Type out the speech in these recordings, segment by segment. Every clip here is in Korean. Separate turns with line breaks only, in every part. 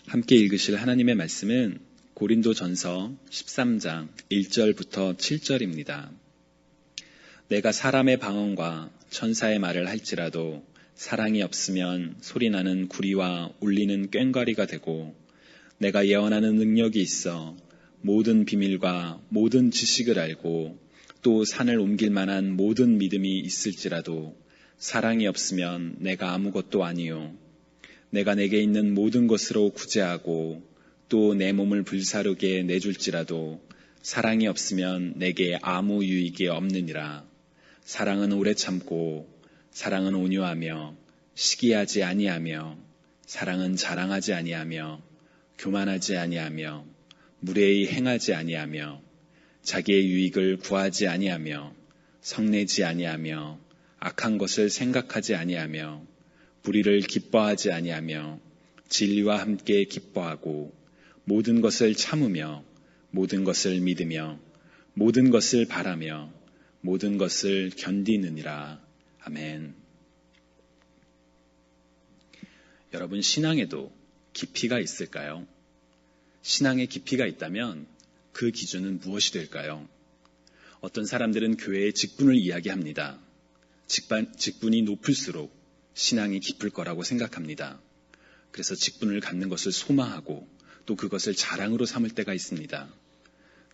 함께 읽으실 하나님의 말씀은 고린도전서 13장 1절부터 7절입니다. 내가 사람의 방언과 천사의 말을 할지라도 사랑이 없으면 소리나는 구리와 울리는 꽹과리가 되고, 내가 예언하는 능력이 있어 모든 비밀과 모든 지식을 알고 또 산을 옮길 만한 모든 믿음이 있을지라도 사랑이 없으면 내가 아무것도 아니요. 내가 내게 있는 모든 것으로 구제하고 또 내 몸을 불사르게 내줄지라도 사랑이 없으면 내게 아무 유익이 없느니라. 사랑은 오래 참고 사랑은 온유하며 시기하지 아니하며 사랑은 자랑하지 아니하며 교만하지 아니하며 무례히 행하지 아니하며 자기의 유익을 구하지 아니하며 성내지 아니하며 악한 것을 생각하지 아니하며 불의를 기뻐하지 아니하며 진리와 함께 기뻐하고 모든 것을 참으며 모든 것을 믿으며 모든 것을 바라며 모든 것을 견디느니라. 아멘. 여러분, 신앙에도 깊이가 있을까요? 신앙에 깊이가 있다면 그 기준은 무엇이 될까요? 어떤 사람들은 교회의 직분을 이야기합니다. 직분이 높을수록 신앙이 깊을 거라고 생각합니다. 그래서 직분을 갖는 것을 소망하고 또 그것을 자랑으로 삼을 때가 있습니다.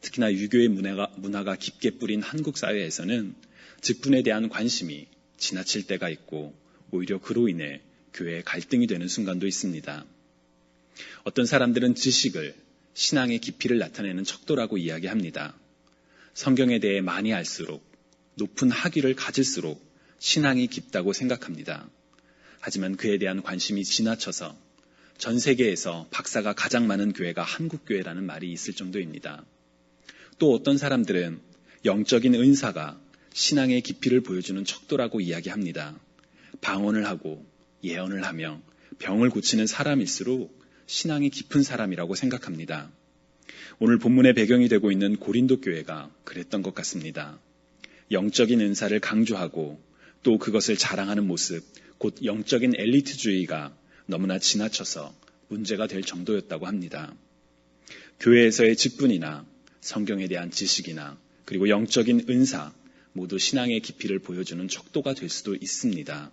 특히나 유교의 문화가 깊게 뿌린 한국 사회에서는 직분에 대한 관심이 지나칠 때가 있고 오히려 그로 인해 교회에 갈등이 되는 순간도 있습니다. 어떤 사람들은 지식을 신앙의 깊이를 나타내는 척도라고 이야기합니다. 성경에 대해 많이 알수록 높은 학위를 가질수록 신앙이 깊다고 생각합니다. 하지만 그에 대한 관심이 지나쳐서 전 세계에서 박사가 가장 많은 교회가 한국교회라는 말이 있을 정도입니다. 또 어떤 사람들은 영적인 은사가 신앙의 깊이를 보여주는 척도라고 이야기합니다. 방언을 하고 예언을 하며 병을 고치는 사람일수록 신앙이 깊은 사람이라고 생각합니다. 오늘 본문의 배경이 되고 있는 고린도 교회가 그랬던 것 같습니다. 영적인 은사를 강조하고 또 그것을 자랑하는 모습, 곧 영적인 엘리트주의가 너무나 지나쳐서 문제가 될 정도였다고 합니다. 교회에서의 직분이나 성경에 대한 지식이나 그리고 영적인 은사 모두 신앙의 깊이를 보여주는 척도가 될 수도 있습니다.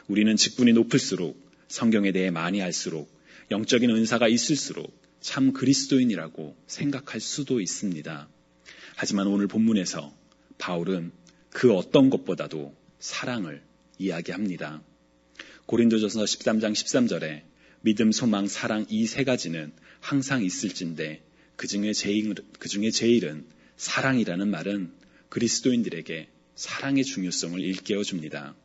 우리는 직분이 높을수록 성경에 대해 많이 알수록 영적인 은사가 있을수록 참 그리스도인이라고 생각할 수도 있습니다. 하지만 오늘 본문에서 바울은 그 어떤 것보다도 사랑을 이야기합니다. 고린도전서 13장 13절에 믿음, 소망, 사랑 이 세 가지는 항상 있을진데 그 중에 제일은 사랑이라는 말은 그리스도인들에게 사랑의 중요성을 일깨워 줍니다.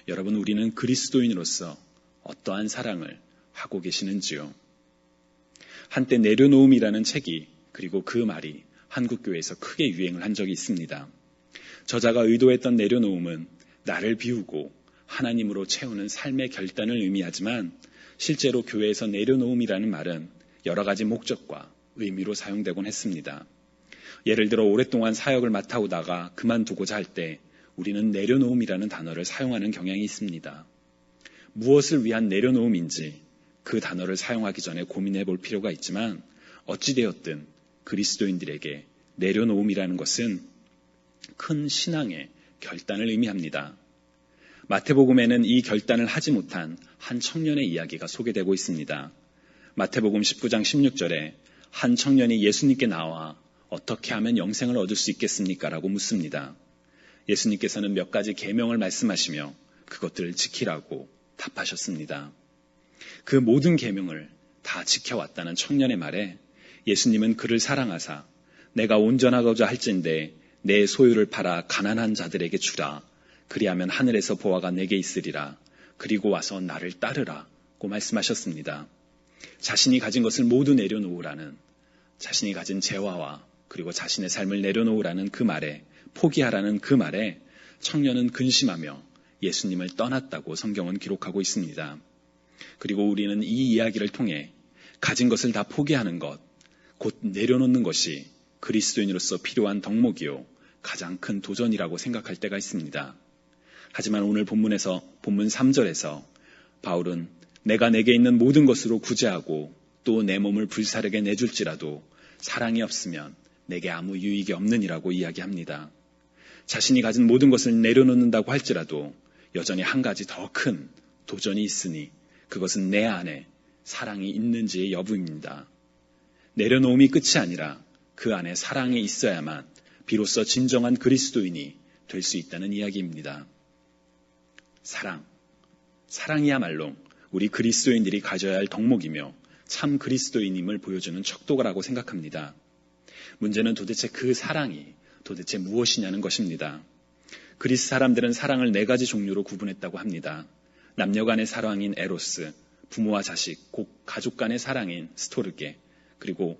여러분, 우리는 그리스도인으로서 어떠한 사랑을 하고 계시는지요? 한때 내려놓음이라는 책이 그리고 그 말이 한국교회에서 크게 유행을 한 적이 있습니다. 저자가 의도했던 내려놓음은 나를 비우고 하나님으로 채우는 삶의 결단을 의미하지만 실제로 교회에서 내려놓음이라는 말은 여러 가지 목적과 의미로 사용되곤 했습니다. 예를 들어 오랫동안 사역을 맡아오다가 그만두고자 할 때 우리는 내려놓음이라는 단어를 사용하는 경향이 있습니다. 무엇을 위한 내려놓음인지 그 단어를 사용하기 전에 고민해 볼 필요가 있지만 어찌되었든 그리스도인들에게 내려놓음이라는 것은 큰 신앙의 결단을 의미합니다. 마태복음에는 이 결단을 하지 못한 한 청년의 이야기가 소개되고 있습니다. 마태복음 19장 16절에 한 청년이 예수님께 나와 어떻게 하면 영생을 얻을 수 있겠습니까? 라고 묻습니다. 예수님께서는 몇 가지 계명을 말씀하시며 그것들을 지키라고 답하셨습니다. 그 모든 계명을 다 지켜왔다는 청년의 말에 예수님은 그를 사랑하사 내가 온전하고자 할진대 내 소유를 팔아 가난한 자들에게 주라. 그리하면 하늘에서 보화가 내게 있으리라. 그리고 와서 나를 따르라고 말씀하셨습니다. 자신이 가진 것을 모두 내려놓으라는, 자신이 가진 재화와 그리고 자신의 삶을 내려놓으라는 그 말에, 포기하라는 그 말에 청년은 근심하며 예수님을 떠났다고 성경은 기록하고 있습니다. 그리고 우리는 이 이야기를 통해 가진 것을 다 포기하는 것, 곧 내려놓는 것이 그리스도인으로서 필요한 덕목이요 가장 큰 도전이라고 생각할 때가 있습니다. 하지만 오늘 본문 3절에서 바울은 내가 내게 있는 모든 것으로 구제하고 또 내 몸을 불사르게 내줄지라도 사랑이 없으면 내게 아무 유익이 없느니라고 이야기합니다. 자신이 가진 모든 것을 내려놓는다고 할지라도 여전히 한 가지 더 큰 도전이 있으니 그것은 내 안에 사랑이 있는지의 여부입니다. 내려놓음이 끝이 아니라 그 안에 사랑이 있어야만 비로소 진정한 그리스도인이 될 수 있다는 이야기입니다. 사랑이야말로 우리 그리스도인들이 가져야 할 덕목이며 참 그리스도인임을 보여주는 척도라고 생각합니다. 문제는 도대체 그 사랑이 도대체 무엇이냐는 것입니다. 그리스 사람들은 사랑을 4가지 종류로 구분했다고 합니다. 남녀 간의 사랑인 에로스, 부모와 자식, 곧 가족 간의 사랑인 스토르게, 그리고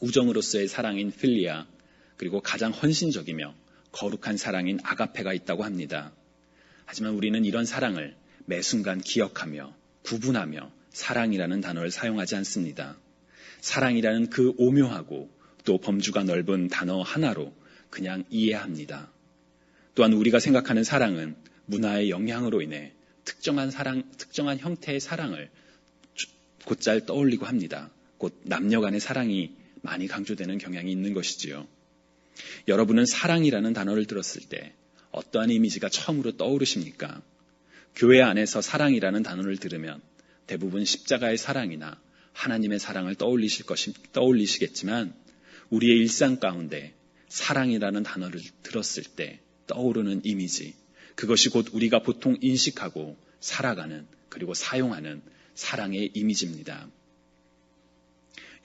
우정으로서의 사랑인 필리아, 그리고 가장 헌신적이며 거룩한 사랑인 아가페가 있다고 합니다. 하지만 우리는 이런 사랑을 매 순간 기억하며 구분하며 사랑이라는 단어를 사용하지 않습니다. 사랑이라는 그 오묘하고 또 범주가 넓은 단어 하나로 그냥 이해합니다. 또한 우리가 생각하는 사랑은 문화의 영향으로 인해 특정한 형태의 사랑을 곧잘 떠올리고 합니다. 곧 남녀 간의 사랑이 많이 강조되는 경향이 있는 것이지요. 여러분은 사랑이라는 단어를 들었을 때 어떠한 이미지가 처음으로 떠오르십니까? 교회 안에서 사랑이라는 단어를 들으면 대부분 십자가의 사랑이나 하나님의 사랑을 떠올리시겠지만 우리의 일상 가운데 사랑이라는 단어를 들었을 때 떠오르는 이미지, 그것이 곧 우리가 보통 인식하고 살아가는 그리고 사용하는 사랑의 이미지입니다.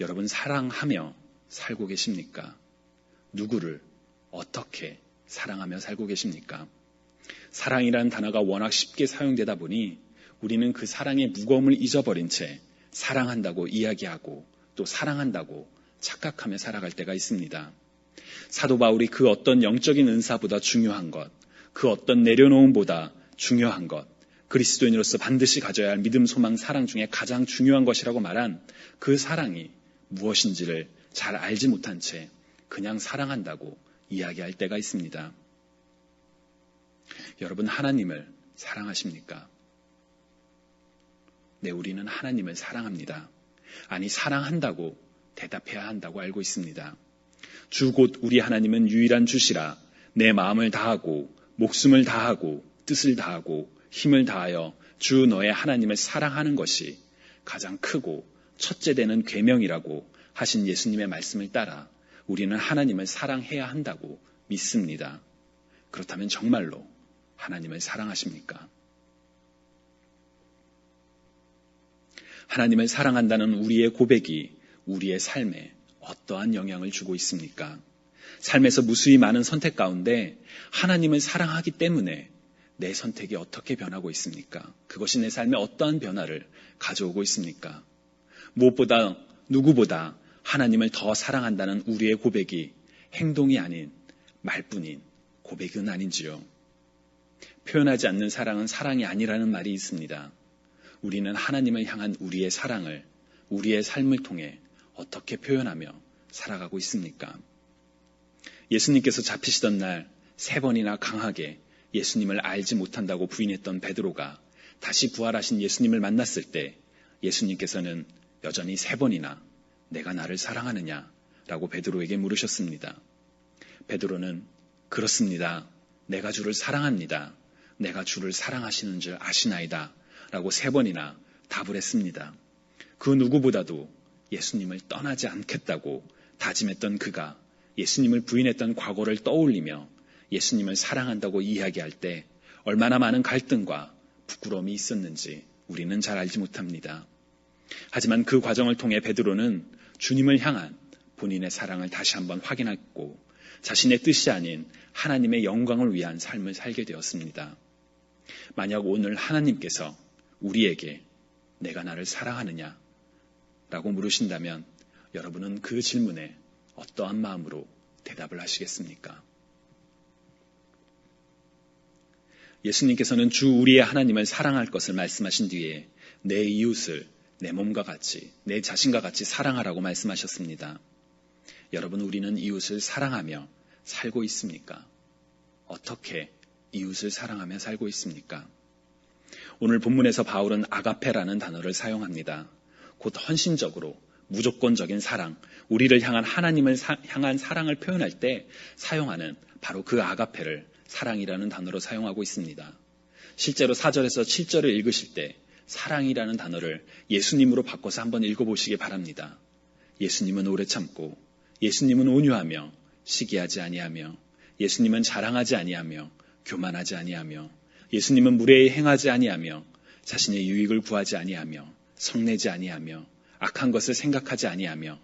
여러분, 사랑하며 살고 계십니까? 누구를 어떻게 사랑하며 살고 계십니까? 사랑이라는 단어가 워낙 쉽게 사용되다 보니 우리는 그 사랑의 무거움을 잊어버린 채 사랑한다고 이야기하고 또 사랑한다고 착각하며 살아갈 때가 있습니다. 사도 바울이 그 어떤 영적인 은사보다 중요한 것, 그 어떤 내려놓음보다 중요한 것, 그리스도인으로서 반드시 가져야 할 믿음, 소망, 사랑 중에 가장 중요한 것이라고 말한 그 사랑이 무엇인지를 잘 알지 못한 채 그냥 사랑한다고 이야기할 때가 있습니다. 여러분, 하나님을 사랑하십니까? 네, 우리는 하나님을 사랑합니다. 아니, 사랑한다고 대답해야 한다고 알고 있습니다. 주 곧 우리 하나님은 유일한 주시라. 내 마음을 다하고 목숨을 다하고 뜻을 다하고 힘을 다하여 주 너의 하나님을 사랑하는 것이 가장 크고 첫째 되는 계명이라고 하신 예수님의 말씀을 따라 우리는 하나님을 사랑해야 한다고 믿습니다. 그렇다면 정말로 하나님을 사랑하십니까? 하나님을 사랑한다는 우리의 고백이 우리의 삶에 어떠한 영향을 주고 있습니까? 삶에서 무수히 많은 선택 가운데 하나님을 사랑하기 때문에 내 선택이 어떻게 변하고 있습니까? 그것이 내 삶에 어떠한 변화를 가져오고 있습니까? 무엇보다 누구보다 하나님을 더 사랑한다는 우리의 고백이 행동이 아닌 말뿐인 고백은 아닌지요. 표현하지 않는 사랑은 사랑이 아니라는 말이 있습니다. 우리는 하나님을 향한 우리의 사랑을 우리의 삶을 통해 어떻게 표현하며 살아가고 있습니까? 예수님께서 잡히시던 날 3번이나 강하게 예수님을 알지 못한다고 부인했던 베드로가 다시 부활하신 예수님을 만났을 때 예수님께서는 여전히 3번이나 내가 나를 사랑하느냐? 라고 베드로에게 물으셨습니다. 베드로는 그렇습니다. 내가 주를 사랑합니다. 내가 주를 사랑하시는 줄 아시나이다. 라고 3번이나 답을 했습니다. 그 누구보다도 예수님을 떠나지 않겠다고 다짐했던 그가 예수님을 부인했던 과거를 떠올리며 예수님을 사랑한다고 이야기할 때 얼마나 많은 갈등과 부끄러움이 있었는지 우리는 잘 알지 못합니다. 하지만 그 과정을 통해 베드로는 주님을 향한 본인의 사랑을 다시 한번 확인했고 자신의 뜻이 아닌 하나님의 영광을 위한 삶을 살게 되었습니다. 만약 오늘 하나님께서 우리에게 내가 나를 사랑하느냐? 라고 물으신다면 여러분은 그 질문에 어떠한 마음으로 대답을 하시겠습니까? 예수님께서는 주 우리의 하나님을 사랑할 것을 말씀하신 뒤에 내 이웃을 내 몸과 같이, 내 자신과 같이 사랑하라고 말씀하셨습니다. 여러분, 우리는 이웃을 사랑하며 살고 있습니까? 어떻게 이웃을 사랑하며 살고 있습니까? 오늘 본문에서 바울은 아가페라는 단어를 사용합니다. 곧 헌신적으로 무조건적인 사랑, 우리를 향한 하나님을 향한 사랑을 표현할 때 사용하는 바로 그 아가페를 사랑이라는 단어로 사용하고 있습니다. 실제로 4절에서 7절을 읽으실 때 사랑이라는 단어를 예수님으로 바꿔서 한번 읽어보시기 바랍니다. 예수님은 오래 참고, 예수님은 온유하며 시기하지 아니하며, 예수님은 자랑하지 아니하며 교만하지 아니하며, 예수님은 무례히 행하지 아니하며 자신의 유익을 구하지 아니하며 성내지 아니하며 악한 것을 생각하지 아니하며,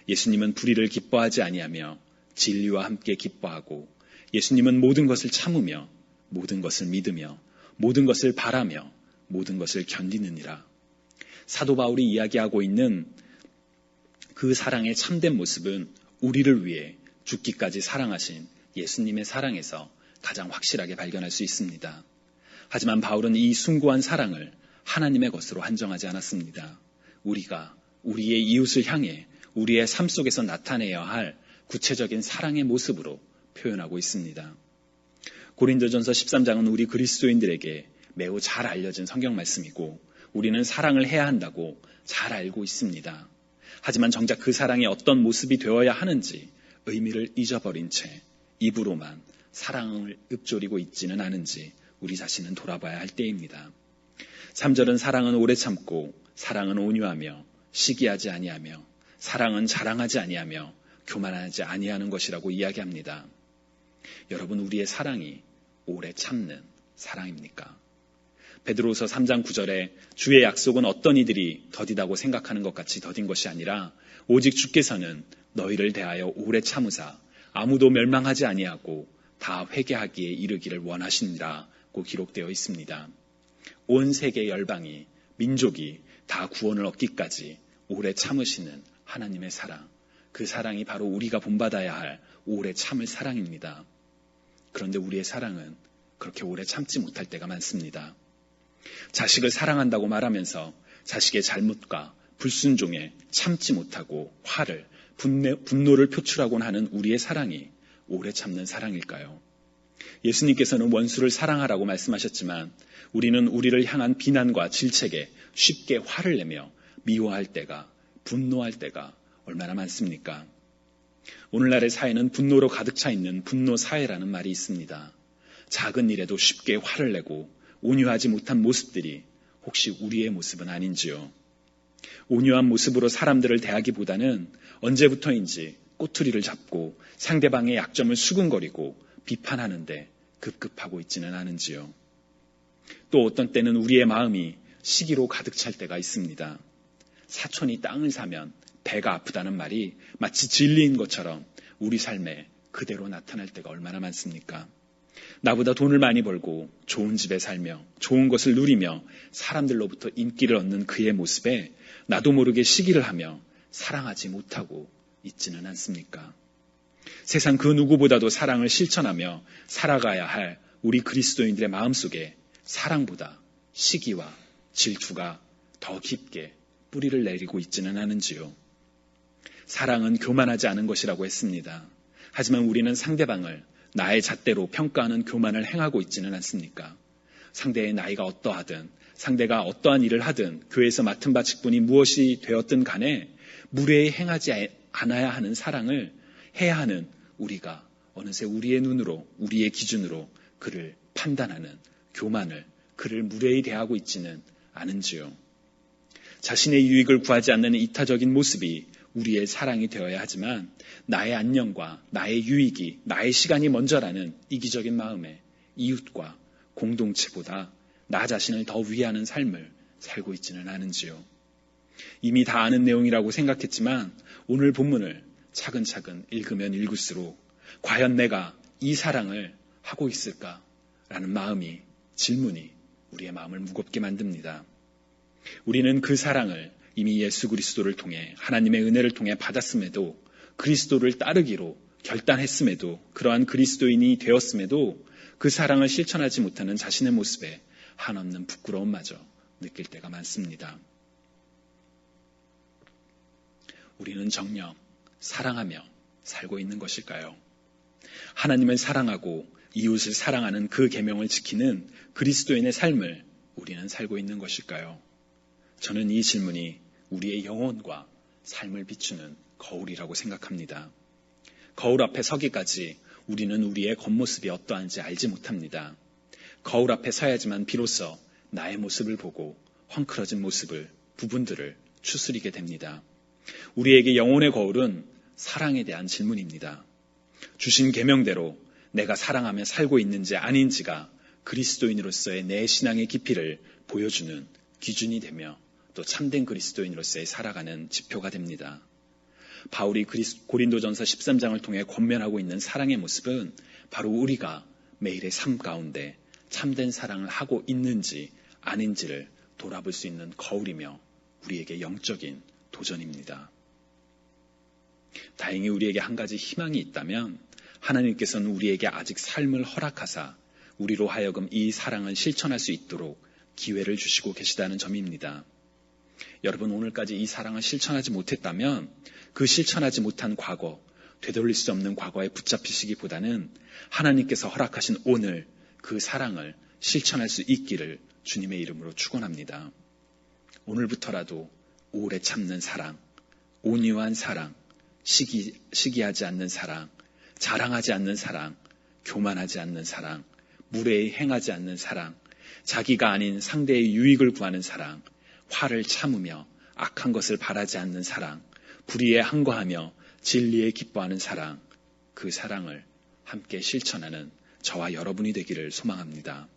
예수님은 불의를 기뻐하지 아니하며 진리와 함께 기뻐하고, 예수님은 모든 것을 참으며 모든 것을 믿으며 모든 것을 바라며 모든 것을 견디느니라. 사도 바울이 이야기하고 있는 그 사랑의 참된 모습은 우리를 위해 죽기까지 사랑하신 예수님의 사랑에서 가장 확실하게 발견할 수 있습니다. 하지만 바울은 이 숭고한 사랑을 하나님의 것으로 한정하지 않았습니다. 우리가 우리의 이웃을 향해 우리의 삶 속에서 나타내야 할 구체적인 사랑의 모습으로 표현하고 있습니다. 고린도전서 13장은 우리 그리스도인들에게 매우 잘 알려진 성경 말씀이고 우리는 사랑을 해야 한다고 잘 알고 있습니다. 하지만 정작 그 사랑이 어떤 모습이 되어야 하는지 의미를 잊어버린 채 입으로만 사랑을 읊조리고 있지는 않은지 우리 자신은 돌아봐야 할 때입니다. 3절은 사랑은 오래 참고, 사랑은 온유하며 시기하지 아니하며, 사랑은 자랑하지 아니하며 교만하지 아니하는 것이라고 이야기합니다. 여러분, 우리의 사랑이 오래 참는 사랑입니까? 베드로후서 3장 9절에 주의 약속은 어떤 이들이 더디다고 생각하는 것 같이 더딘 것이 아니라 오직 주께서는 너희를 대하여 오래 참으사 아무도 멸망하지 아니하고 다 회개하기에 이르기를 원하시니라고 기록되어 있습니다. 온 세계 열방이, 민족이 다 구원을 얻기까지 오래 참으시는 하나님의 사랑, 그 사랑이 바로 우리가 본받아야 할 오래 참을 사랑입니다. 그런데 우리의 사랑은 그렇게 오래 참지 못할 때가 많습니다. 자식을 사랑한다고 말하면서 자식의 잘못과 불순종에 참지 못하고 화를, 분노를 표출하곤 하는 우리의 사랑이 오래 참는 사랑일까요? 예수님께서는 원수를 사랑하라고 말씀하셨지만 우리는 우리를 향한 비난과 질책에 쉽게 화를 내며 미워할 때가, 분노할 때가 얼마나 많습니까? 오늘날의 사회는 분노로 가득 차 있는 분노 사회라는 말이 있습니다. 작은 일에도 쉽게 화를 내고 온유하지 못한 모습들이 혹시 우리의 모습은 아닌지요? 온유한 모습으로 사람들을 대하기보다는 언제부터인지 꼬투리를 잡고 상대방의 약점을 수군거리고 비판하는데 급급하고 있지는 않은지요? 또 어떤 때는 우리의 마음이 시기로 가득 찰 때가 있습니다. 사촌이 땅을 사면 배가 아프다는 말이 마치 진리인 것처럼 우리 삶에 그대로 나타날 때가 얼마나 많습니까? 나보다 돈을 많이 벌고 좋은 집에 살며 좋은 것을 누리며 사람들로부터 인기를 얻는 그의 모습에 나도 모르게 시기를 하며 사랑하지 못하고 있지는 않습니까? 세상 그 누구보다도 사랑을 실천하며 살아가야 할 우리 그리스도인들의 마음속에 사랑보다 시기와 질투가 더 깊게 뿌리를 내리고 있지는 않은지요? 사랑은 교만하지 않은 것이라고 했습니다. 하지만 우리는 상대방을 나의 잣대로 평가하는 교만을 행하고 있지는 않습니까? 상대의 나이가 어떠하든, 상대가 어떠한 일을 하든, 교회에서 맡은 바 직분이 무엇이 되었든 간에 무례히 행하지 않아야 하는 사랑을 해야 하는 우리가 어느새 우리의 눈으로, 우리의 기준으로 그를 판단하는 교만을, 그를 무례히 대하고 있지는 않은지요? 자신의 유익을 구하지 않는 이타적인 모습이 우리의 사랑이 되어야 하지만 나의 안녕과 나의 유익이, 나의 시간이 먼저라는 이기적인 마음에 이웃과 공동체보다 나 자신을 더 위하는 삶을 살고 있지는 않은지요? 이미 다 아는 내용이라고 생각했지만 오늘 본문을 차근차근 읽으면 읽을수록 과연 내가 이 사랑을 하고 있을까라는 마음이, 질문이 우리의 마음을 무겁게 만듭니다. 우리는 그 사랑을 이미 예수 그리스도를 통해, 하나님의 은혜를 통해 받았음에도, 그리스도를 따르기로 결단했음에도, 그러한 그리스도인이 되었음에도 그 사랑을 실천하지 못하는 자신의 모습에 한없는 부끄러움마저 느낄 때가 많습니다. 우리는 정녕 사랑하며 살고 있는 것일까요? 하나님을 사랑하고 이웃을 사랑하는 그 계명을 지키는 그리스도인의 삶을 우리는 살고 있는 것일까요? 저는 이 질문이 우리의 영혼과 삶을 비추는 거울이라고 생각합니다. 거울 앞에 서기까지 우리는 우리의 겉모습이 어떠한지 알지 못합니다. 거울 앞에 서야지만 비로소 나의 모습을 보고 헝클어진 부분들을 추스리게 됩니다. 우리에게 영혼의 거울은 사랑에 대한 질문입니다. 주신 계명대로 내가 사랑하며 살고 있는지 아닌지가 그리스도인으로서의 내 신앙의 깊이를 보여주는 기준이 되며 또 참된 그리스도인으로서의 살아가는 지표가 됩니다. 바울이 고린도전서 13장을 통해 권면하고 있는 사랑의 모습은 바로 우리가 매일의 삶 가운데 참된 사랑을 하고 있는지 아닌지를 돌아볼 수 있는 거울이며 우리에게 영적인 도전입니다. 다행히 우리에게 한 가지 희망이 있다면 하나님께서는 우리에게 아직 삶을 허락하사 우리로 하여금 이 사랑을 실천할 수 있도록 기회를 주시고 계시다는 점입니다. 여러분, 오늘까지 이 사랑을 실천하지 못했다면 그 실천하지 못한 과거, 되돌릴 수 없는 과거에 붙잡히시기보다는 하나님께서 허락하신 오늘 그 사랑을 실천할 수 있기를 주님의 이름으로 축원합니다. 오늘부터라도 오래 참는 사랑, 온유한 사랑, 시기하지 않는 사랑, 자랑하지 않는 사랑, 교만하지 않는 사랑, 무례히 행하지 않는 사랑, 자기가 아닌 상대의 유익을 구하는 사랑, 화를 참으며 악한 것을 바라지 않는 사랑, 불의에 항거하며 진리에 기뻐하는 사랑, 그 사랑을 함께 실천하는 저와 여러분이 되기를 소망합니다.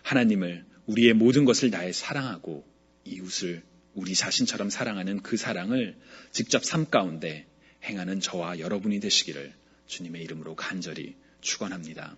하나님을 우리의 모든 것을 다해 사랑하고 이웃을 우리 자신처럼 사랑하는 그 사랑을 직접 삶 가운데 행하는 저와 여러분이 되시기를 주님의 이름으로 간절히 축원합니다.